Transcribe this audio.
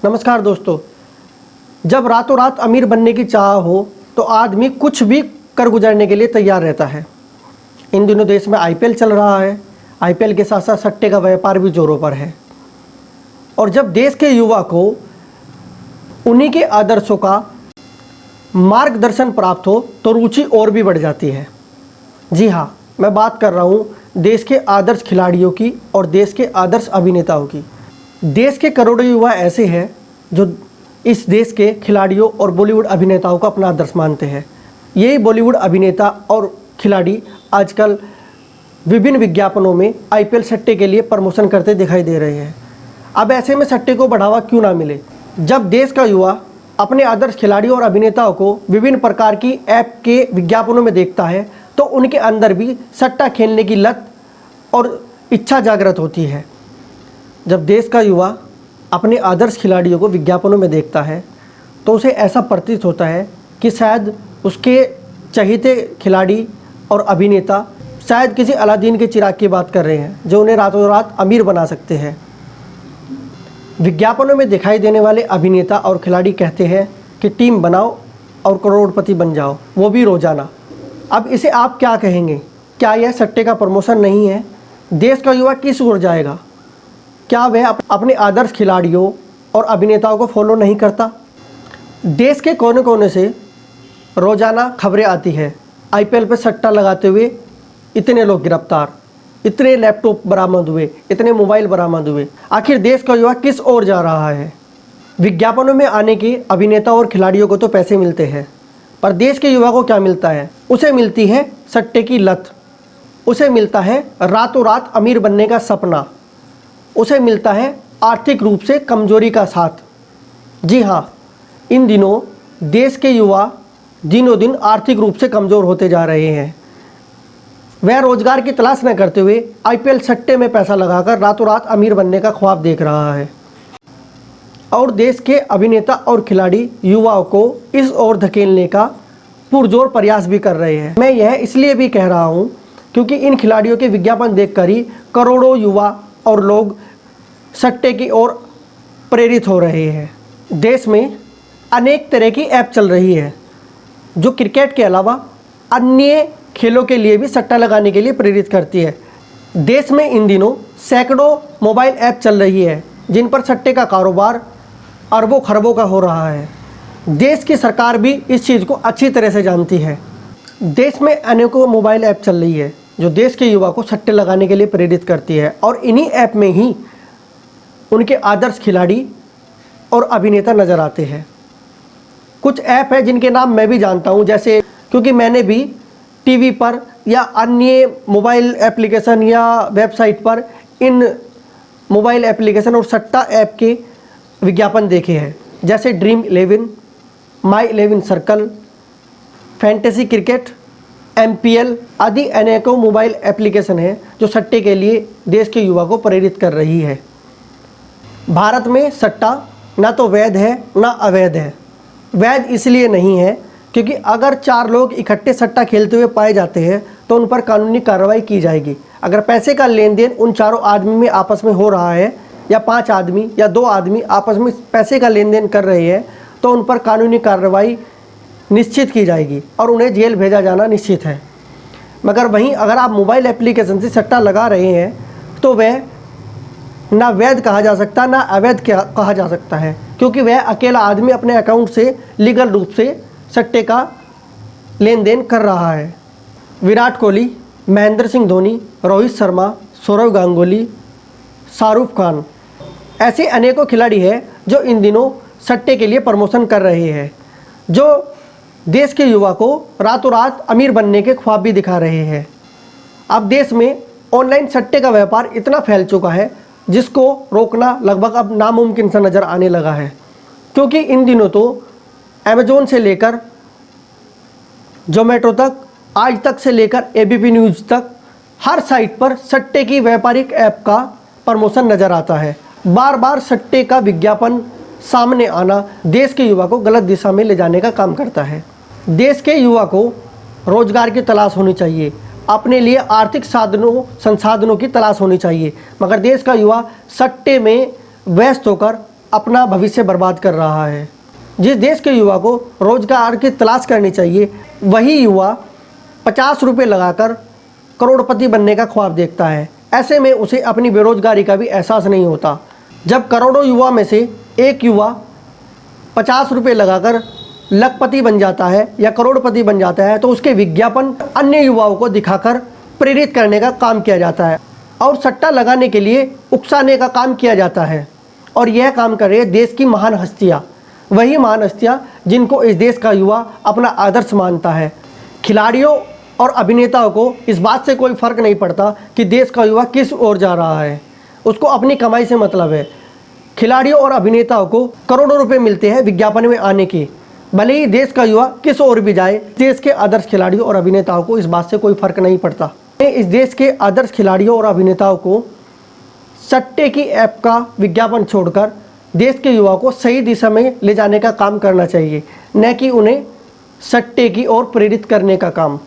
नमस्कार दोस्तों। जब रातों रात अमीर बनने की चाह हो तो आदमी कुछ भी कर गुजरने के लिए तैयार रहता है। इन दिनों देश में आईपीएल चल रहा है। आईपीएल के साथ साथ सट्टे का व्यापार भी जोरों पर है। और जब देश के युवा को उन्हीं के आदर्शों का मार्गदर्शन प्राप्त हो तो रुचि और भी बढ़ जाती है। जी हाँ, मैं बात कर रहा हूँ देश के आदर्श खिलाड़ियों की और देश के आदर्श अभिनेताओं की। देश के करोड़ों युवा ऐसे हैं जो इस देश के खिलाड़ियों और बॉलीवुड अभिनेताओं को अपना आदर्श मानते हैं। यही बॉलीवुड अभिनेता और खिलाड़ी आजकल विभिन्न विज्ञापनों में आईपीएल सट्टे के लिए प्रमोशन करते दिखाई दे रहे हैं। अब ऐसे में सट्टे को बढ़ावा क्यों ना मिले। जब देश का युवा अपने आदर्श खिलाड़ियों और अभिनेताओं को विभिन्न प्रकार की ऐप के विज्ञापनों में देखता है तो उनके अंदर भी सट्टा खेलने की लत और इच्छा जागृत होती है। जब देश का युवा अपने आदर्श खिलाड़ियों को विज्ञापनों में देखता है तो उसे ऐसा प्रतीत होता है कि शायद उसके चहेते खिलाड़ी और अभिनेता शायद किसी अलादीन के चिराग की बात कर रहे हैं जो उन्हें रातों रात अमीर बना सकते हैं। विज्ञापनों में दिखाई देने वाले अभिनेता और खिलाड़ी कहते हैं कि टीम बनाओ और करोड़पति बन जाओ, वो भी रोजाना। अब इसे आप क्या कहेंगे? क्या यह सट्टे का प्रमोशन नहीं है? देश का युवा किस ओर जाएगा? क्या वह अपने आदर्श खिलाड़ियों और अभिनेताओं को फॉलो नहीं करता? देश के कोने कोने से रोज़ाना खबरें आती हैं आईपीएल पर सट्टा लगाते हुए इतने लोग गिरफ्तार, इतने लैपटॉप बरामद हुए, इतने मोबाइल बरामद हुए। आखिर देश का युवा किस ओर जा रहा है? विज्ञापनों में आने के अभिनेता और खिलाड़ियों को तो पैसे मिलते हैं, पर देश के युवा को क्या मिलता है? उसे मिलती है सट्टे की लत, उसे मिलता है रातों रात अमीर बनने का सपना, उसे मिलता है आर्थिक रूप से कमजोरी का साथ। जी हाँ, इन दिनों देश के युवा दिनों दिन आर्थिक रूप से कमज़ोर होते जा रहे हैं। वह रोजगार की तलाश न करते हुए आईपीएल सट्टे में पैसा लगाकर रातों रात अमीर बनने का ख्वाब देख रहा है। और देश के अभिनेता और खिलाड़ी युवाओं को इस ओर धकेलने का पुरजोर प्रयास भी कर रहे हैं। मैं यह इसलिए भी कह रहा हूँ क्योंकि इन खिलाड़ियों के विज्ञापन देखकर ही करोड़ों युवा और लोग सट्टे की ओर प्रेरित हो रहे हैं। देश में अनेक तरह की ऐप चल रही है जो क्रिकेट के अलावा अन्य खेलों के लिए भी सट्टा लगाने के लिए प्रेरित करती है। देश में इन दिनों सैकड़ों मोबाइल ऐप चल रही है जिन पर सट्टे का कारोबार अरबों खरबों का हो रहा है। देश की सरकार भी इस चीज़ को अच्छी तरह से जानती है। देश में अनेकों मोबाइल ऐप चल रही है जो देश के युवा को सट्टे लगाने के लिए प्रेरित करती है और इन्हीं ऐप में ही उनके आदर्श खिलाड़ी और अभिनेता नज़र आते हैं। कुछ ऐप है जिनके नाम मैं भी जानता हूं, जैसे क्योंकि मैंने भी टीवी पर या अन्य मोबाइल एप्लीकेशन या वेबसाइट पर इन मोबाइल एप्लीकेशन और सट्टा ऐप के विज्ञापन देखे हैं, जैसे ड्रीम 11, माई 11 सर्कल, फैंटेसी क्रिकेट, एमपीएल आदि अनेकों मोबाइल एप्लीकेशन हैं जो सट्टे के लिए देश के युवा को प्रेरित कर रही है। भारत में सट्टा ना तो वैध है ना अवैध है। वैध इसलिए नहीं है क्योंकि अगर 4 लोग इकट्ठे सट्टा खेलते हुए पाए जाते हैं तो उन पर कानूनी कार्रवाई की जाएगी। अगर पैसे का लेन देन उन चारों आदमी में आपस में हो रहा है या 5 आदमी या 2 आदमी आपस में पैसे का लेन देन कर रहे हैं तो उन पर कानूनी कार्रवाई निश्चित की जाएगी और उन्हें जेल भेजा जाना निश्चित है। मगर वहीं अगर आप मोबाइल एप्लीकेशन से सट्टा लगा रहे हैं तो वह ना वैध कहा जा सकता ना अवैध कहा जा सकता है, क्योंकि वह अकेला आदमी अपने अकाउंट से लीगल रूप से सट्टे का लेन देन कर रहा है। विराट कोहली, महेंद्र सिंह धोनी, रोहित शर्मा, सौरव गांगुली, शाहरुख खान ऐसे अनेकों खिलाड़ी हैं जो इन दिनों सट्टे के लिए प्रमोशन कर रहे हैं, जो देश के युवा को रातों रात अमीर बनने के ख्वाब भी दिखा रहे हैं। अब देश में ऑनलाइन सट्टे का व्यापार इतना फैल चुका है जिसको रोकना लगभग अब नामुमकिन सा नज़र आने लगा है, क्योंकि इन दिनों तो अमेज़ॉन से लेकर जोमेटो तक, आज तक से लेकर एबीपी न्यूज़ तक हर साइट पर सट्टे की व्यापारिक ऐप का प्रमोशन नज़र आता है। बार बार सट्टे का विज्ञापन सामने आना देश के युवा को गलत दिशा में ले जाने का काम करता है। देश के युवा को रोजगार की तलाश होनी चाहिए, अपने लिए आर्थिक संसाधनों की तलाश होनी चाहिए, मगर देश का युवा सट्टे में व्यस्त होकर अपना भविष्य बर्बाद कर रहा है। जिस देश के युवा को रोजगार की तलाश करनी चाहिए, वही युवा 50 रुपये लगाकर करोड़पति बनने का ख्वाब देखता है। ऐसे में उसे अपनी बेरोजगारी का भी एहसास नहीं होता। जब करोड़ों युवा में से एक युवा 50 रुपये लगाकर लखपति बन जाता है या करोड़पति बन जाता है, तो उसके विज्ञापन अन्य युवाओं को दिखाकर प्रेरित करने का काम किया जाता है और सट्टा लगाने के लिए उकसाने का काम किया जाता है। और यह काम कर रहे देश की महान हस्तियाँ, वही महान हस्तियाँ जिनको इस देश का युवा अपना आदर्श मानता है। खिलाड़ियों और अभिनेताओं को इस बात से कोई फ़र्क नहीं पड़ता कि देश का युवा किस ओर जा रहा है, उसको अपनी कमाई से मतलब है। खिलाड़ियों और अभिनेताओं को करोड़ों रुपए मिलते हैं विज्ञापन में आने के, भले ही देश का युवा किस ओर भी जाए। देश के आदर्श खिलाड़ियों और अभिनेताओं को इस बात से कोई फ़र्क नहीं पड़ता। इस देश के आदर्श खिलाड़ियों और अभिनेताओं को सट्टे की ऐप का विज्ञापन छोड़कर देश के युवा को सही दिशा में ले जाने का काम करना चाहिए, न कि उन्हें सट्टे की ओर प्रेरित करने का काम।